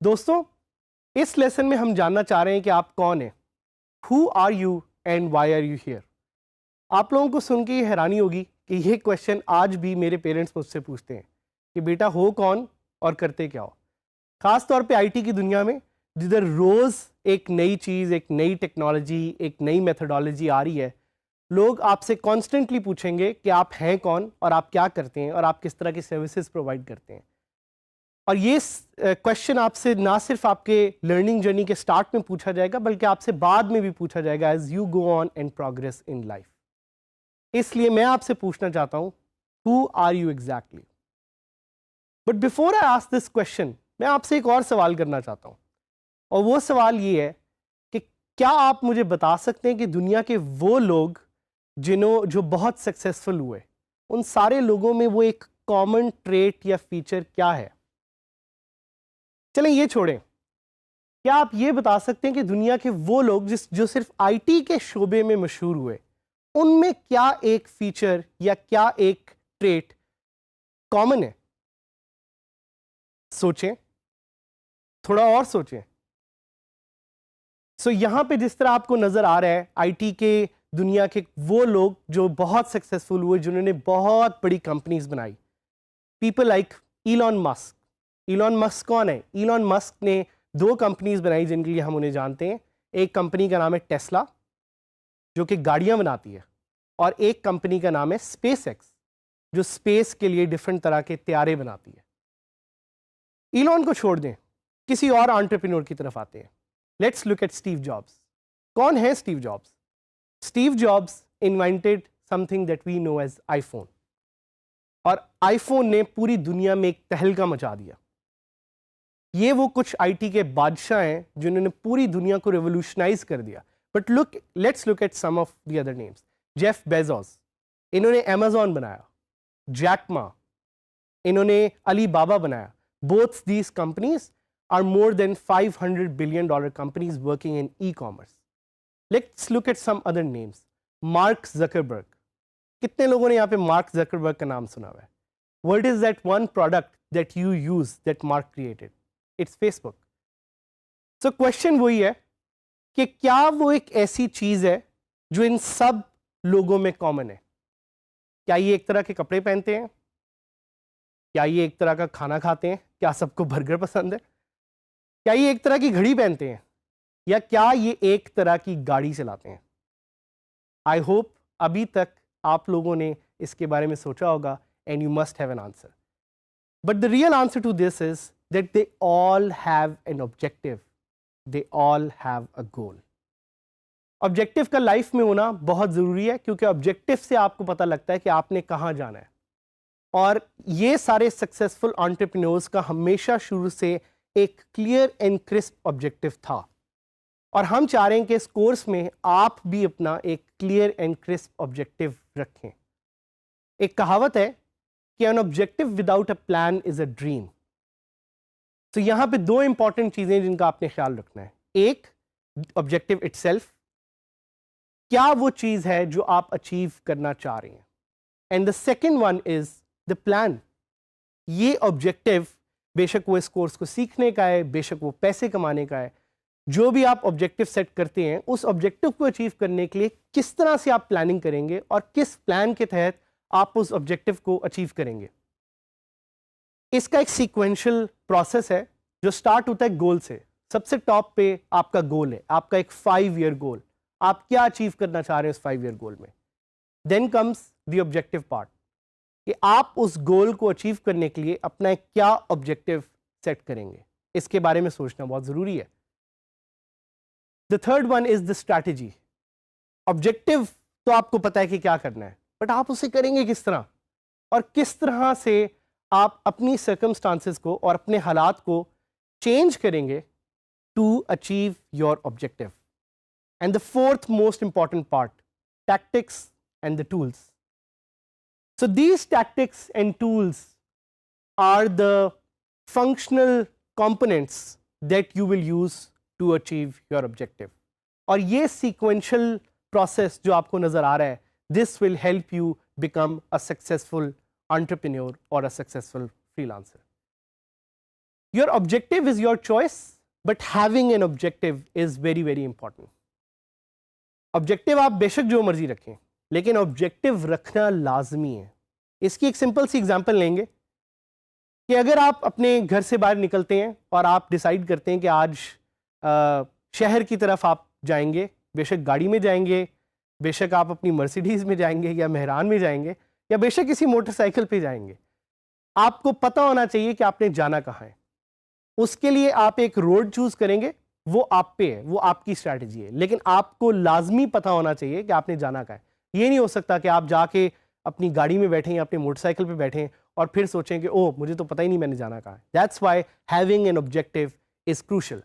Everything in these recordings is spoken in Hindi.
दोस्तों, इस लेसन में हम जानना चाह रहे हैं कि आप कौन हैं। Who are you and why are you here. आप लोगों को सुन के ये हैरानी होगी कि ये क्वेश्चन आज भी मेरे पेरेंट्स मुझसे पूछते हैं कि बेटा हो कौन और करते क्या हो। खास तौर पे आईटी की दुनिया में जिधर रोज एक नई चीज़, एक नई टेक्नोलॉजी, एक नई मेथडोलॉजी आ रही है, लोग आपसे कॉन्स्टेंटली पूछेंगे कि आप हैं कौन और आप क्या करते हैं और आप किस तरह की सर्विसेज प्रोवाइड करते हैं। और ये क्वेश्चन आपसे ना सिर्फ आपके लर्निंग जर्नी के स्टार्ट में पूछा जाएगा बल्कि आपसे बाद में भी पूछा जाएगा as you go on and progress in life. इसलिए मैं आपसे पूछना चाहता हूं, who are you exactly. But before I ask this question, मैं आपसे एक और सवाल करना चाहता हूं, और वो सवाल ये है कि क्या आप मुझे बता सकते हैं कि दुनिया के वो लोग जो बहुत सक्सेसफुल हुए, उन सारे लोगों में वो एक कॉमन ट्रेट या फीचर क्या है। चलें ये छोड़ें, क्या आप ये बता सकते हैं कि दुनिया के वो लोग जो सिर्फ आईटी के शोबे में मशहूर हुए, उनमें क्या एक फीचर या क्या एक ट्रेट कॉमन है। सोचें, थोड़ा और सोचें। यहां पे जिस तरह आपको नजर आ रहा है, आईटी के दुनिया के वो लोग जो बहुत सक्सेसफुल हुए, जिन्होंने बहुत बड़ी कंपनीज बनाई, people like Elon Musk. Elon Musk कौन है? इलॉन मस्क ने दो कंपनीज बनाई जिनके लिए हम उन्हें जानते हैं। एक कंपनी का नाम है टेस्ला, जो कि गाड़ियां बनाती है, और एक कंपनी का नाम है स्पेस एक्स, जो स्पेस के लिए डिफरेंट तरह के त्यारे बनाती है। इलॉन को छोड़ दें, किसी और एंटरप्रेन्योर की तरफ आते हैं। Let's look at Steve Jobs. कौन है Steve Jobs? Steve Jobs invented something that we know as iPhone, और आईफोन ने पूरी दुनिया में एक तहलका मचा दिया। ये वो कुछ आईटी के बादशाह हैं जिन्होंने पूरी दुनिया को रेवोल्यूशनाइज कर दिया। But let's look at some of the other names. Jeff Bezos, इन्होंने अमेजॉन बनाया। जैक मा, इन्होंने अली बाबा बनाया। Both these companies are more than $500 billion companies working in e commerce. Let's look at some other names. Mark Zuckerberg, कितने लोगों ने यहाँ पे मार्क जकरबर्ग का नाम सुना हुआ है? What is that one product that you use that mark created? It's Facebook. So question वही है कि क्या वो एक ऐसी चीज है जो इन सब लोगों में कॉमन है? क्या ये एक तरह के कपड़े पहनते हैं? क्या ये एक तरह का खाना खाते हैं? क्या सबको बर्गर पसंद है? क्या ये एक तरह की घड़ी पहनते हैं? या क्या ये एक तरह की गाड़ी चलाते हैं? आई होप अभी तक आप लोगों ने इसके बारे में सोचा होगा, and you must have an answer. But the real answer to this is that they all have an objective, they all have a goal. Objective का लाइफ में होना बहुत ज़रूरी है, क्योंकि ऑब्जेक्टिव से आपको पता लगता है कि आपने कहाँ जाना है। और ये सारे सक्सेसफुल एंटरप्रेन्योर्स का हमेशा शुरू से एक क्लियर एंड क्रिस्प ऑब्जेक्टिव था, और हम चाह रहे हैं कि इस कोर्स में आप भी अपना एक क्लियर एंड क्रिस्प ऑब्जेक्टिव रखें। एक कहावत है कि an objective without a plan is a dream. तो यहां पे दो इंपॉर्टेंट चीजें जिनका आपने ख्याल रखना है। एक, ऑब्जेक्टिव इटसेल्फ, क्या वो चीज है जो आप अचीव करना चाह रहे हैं, and the second one is the plan. ये ऑब्जेक्टिव बेशक वो इस कोर्स को सीखने का है, बेशक वो पैसे कमाने का है, जो भी आप ऑब्जेक्टिव सेट करते हैं, उस ऑब्जेक्टिव को अचीव करने के लिए किस तरह से आप प्लानिंग करेंगे और किस प्लान के तहत आप उस ऑब्जेक्टिव को अचीव करेंगे। इसका एक सीक्वेंशियल प्रोसेस है जो स्टार्ट होता है गोल से। सबसे टॉप पे आपका गोल है, आपका एक 5 ईयर गोल। आप क्या अचीव करना चाह रहे हैं उस 5 ईयर गोल में। Then comes the objective part, कि आप उस गोल को अचीव करने के लिए अपना एक क्या ऑब्जेक्टिव सेट करेंगे। इसके बारे में सोचना बहुत जरूरी है। The third one is the strategy. Objective तो आपको पता है कि क्या करना है, बट आप उसे करेंगे किस तरह, और किस तरह से आप अपनी सर्कमस्टांसेस को और अपने हालात को चेंज करेंगे to achieve your objective. And the fourth most important part, tactics and the tools. So these tactics and tools are the functional components that you will use to achieve your objective. और ये sequential process जो आपको नजर आ रहा है, this will help you become a successful entrepreneur or a successful freelancer. Your objective is your choice, but having an objective is very very important. Objective आप बेशक जो मर्जी रखें, लेकिन ऑब्जेक्टिव रखना लाजमी है। इसकी एक सिंपल सी एग्जांपल लेंगे कि अगर आप अपने घर से बाहर निकलते हैं और आप डिसाइड करते हैं कि आज शहर की तरफ आप जाएंगे, बेशक गाड़ी में जाएंगे, बेशक आप अपनी मर्सिडीज़ में जाएंगे या मेहरान में जाएंगे, या बेशक किसी मोटरसाइकिल पे जाएंगे, आपको पता होना चाहिए कि आपने जाना कहाँ है। उसके लिए आप एक रोड चूज करेंगे, वो आप पे है, वो आपकी स्ट्रैटेजी है, लेकिन आपको लाजमी पता होना चाहिए कि आपने जाना कहाँ है। ये नहीं हो सकता कि आप जाके अपनी गाड़ी में बैठें या अपने मोटरसाइकिल पे बैठें और फिर सोचें कि ओह मुझे तो पता ही नहीं मैंने जाना कहाँ है। That's why having an objective is crucial.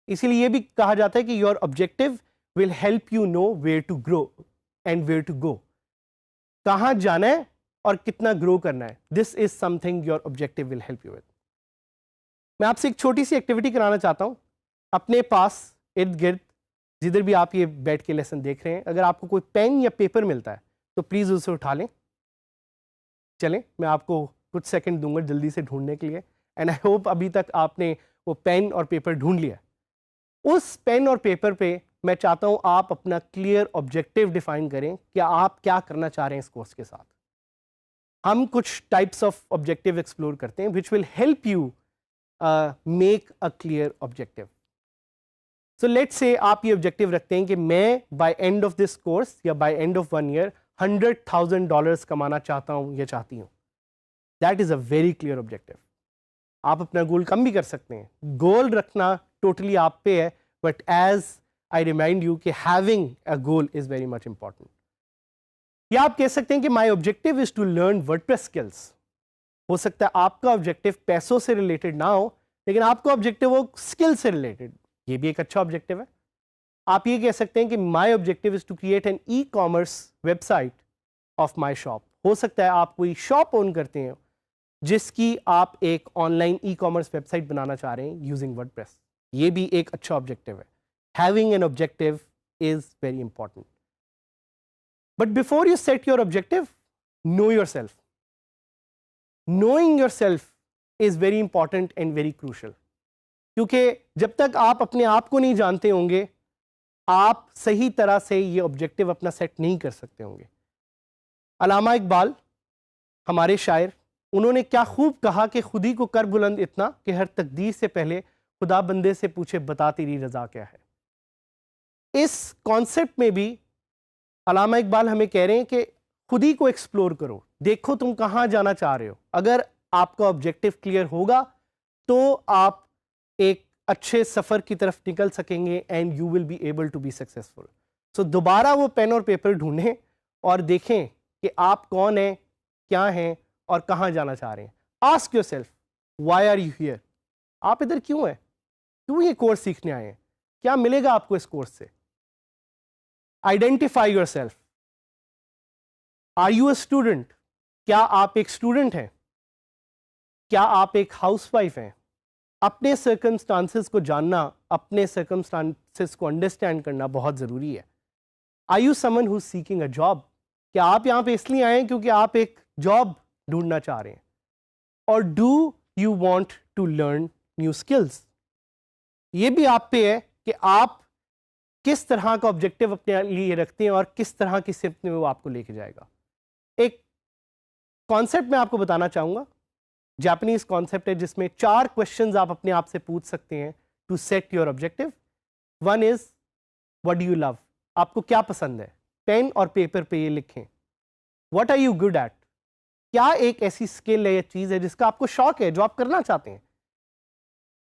इसीलिए ये भी कहा जाता है कि your objective will help you know where to grow and where to go. कहाँ जाना है और कितना ग्रो करना है, this is something your objective will help you with. मैं आपसे एक छोटी सी एक्टिविटी कराना चाहता हूँ। अपने पास इर्द गिर्द जिधर भी आप ये बैठ के लेसन देख रहे हैं, अगर आपको कोई पेन या पेपर मिलता है तो प्लीज़ उसे उठा लें। चलें, मैं आपको कुछ सेकंड दूंगा जल्दी से ढूंढने के लिए, एंड आई होप अभी तक आपने वो पेन और पेपर ढूंढ लिया। उस पेन और पेपर पे मैं चाहता हूं आप अपना क्लियर ऑब्जेक्टिव डिफाइन करें कि आप क्या करना चाह रहे हैं इस कोर्स के साथ। हम कुछ टाइप्स ऑफ ऑब्जेक्टिव एक्सप्लोर करते हैं which will help you make a clear objective. So let's say आप ये ऑब्जेक्टिव रखते हैं कि मैं by end of this course या बाय एंड ऑफ 1 ईयर $100,000 कमाना चाहता हूं या चाहती हूं। That is a very clear objective. आप अपना गोल कम भी कर सकते हैं, गोल रखना टोटली आप पे है, but as I remind you कि having a goal is very much important. या आप कह सकते हैं कि my objective is to learn WordPress skills. हो सकता है आपका ऑब्जेक्टिव पैसों से रिलेटेड ना हो, लेकिन आपका ऑब्जेक्टिव हो स्किल से रिलेटेड, ये भी एक अच्छा ऑब्जेक्टिव है। आप ये कह सकते हैं कि my objective is to create an e commerce website of my shop. हो सकता है आप कोई शॉप ओन करते हैं जिसकी आप एक ऑनलाइन ई कॉमर्स वेबसाइट बनाना चाह रहे हैं यूजिंग वर्डप्रेस, ये भी एक अच्छा ऑब्जेक्टिव है। Having an objective is very important, but before you set your objective, know your self. Knowing your self is very important and very crucial, क्योंकि जब तक आप अपने आप को नहीं जानते होंगे, आप सही तरह से ये ऑब्जेक्टिव अपना सेट नहीं कर सकते होंगे। अल्लामा इकबाल हमारे शायर, उन्होंने क्या खूब कहा कि खुद ही को कर बुलंद इतना कि हर तकदीर से पहले खुदा बंदे से पूछे बता तेरी रजा क्या है। इस कॉन्सेप्ट में भी अल्लामा इकबाल हमें कह रहे हैं कि खुद ही को एक्सप्लोर करो, देखो तुम कहाँ जाना चाह रहे हो। अगर आपका ऑब्जेक्टिव क्लियर होगा तो आप एक अच्छे सफ़र की तरफ निकल सकेंगे and you will be able to be successful. So दोबारा वो पेन और पेपर ढूंढें और देखें कि आप कौन हैं, क्या हैं और कहाँ जाना चाह रहे हैं। Ask yourself, why are you here? आप इधर क्यों हैं? क्यों ये कोर्स सीखने आए हैं? क्या मिलेगा आपको इस कोर्स से? Identify yourself. Are you a student? क्या आप एक स्टूडेंट हैं? क्या आप एक हाउसवाइफ हैं? अपने सर्कमस्टांसेस को जानना, अपने सर्कमस्टांसेस को अंडरस्टैंड करना बहुत ज़रूरी है। Are you someone who is seeking a job? क्या आप यहाँ पे इसलिए आए हैं क्योंकि आप एक जॉब ढूंढना चाह रहे हैं? और do you want to learn new skills? ये भी आप पे है कि आप किस तरह का ऑब्जेक्टिव अपने लिए रखते हैं और किस तरह की सिफ्त में वो आपको लेके जाएगा। एक कॉन्सेप्ट मैं आपको बताना चाहूँगा, जापानीज कॉन्सेप्ट है, जिसमें 4 क्वेश्चंस आप अपने आप से पूछ सकते हैं to set your objective. 1 is what do you love? आपको क्या पसंद है? पेन और पेपर पे ये लिखें। What are you good at? क्या एक ऐसी स्किल है या चीज़ है जिसका आपको शौक है, जो आप करना चाहते हैं?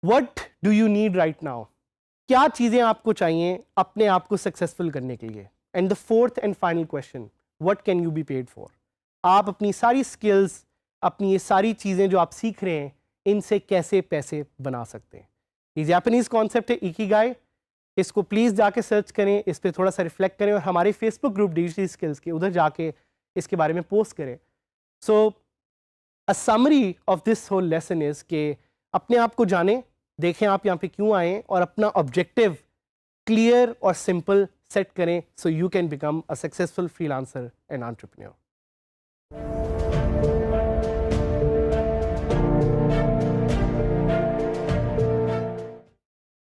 What do you need right now? क्या चीज़ें आपको चाहिए अपने आप को सक्सेसफुल करने के लिए? And the 4th and final question, what can you be paid for? आप अपनी सारी स्किल्स, अपनी ये सारी चीज़ें जो आप सीख रहे हैं, इनसे कैसे पैसे बना सकते हैं। ये जापानीज कॉन्सेप्ट है इकिगाई। इसको प्लीज़ जाके सर्च करें, इस पर थोड़ा सा रिफ्लेक्ट करें और हमारे फेसबुक ग्रुप डिजिटल स्किल्स के उधर जाके इसके बारे में पोस्ट करें। So a summary of this whole lesson is कि अपने आप को जानें, देखें आप यहाँ पे क्यों आए हैं और अपना ऑब्जेक्टिव क्लियर और सिंपल सेट करें, so you can become a successful freelancer and entrepreneur.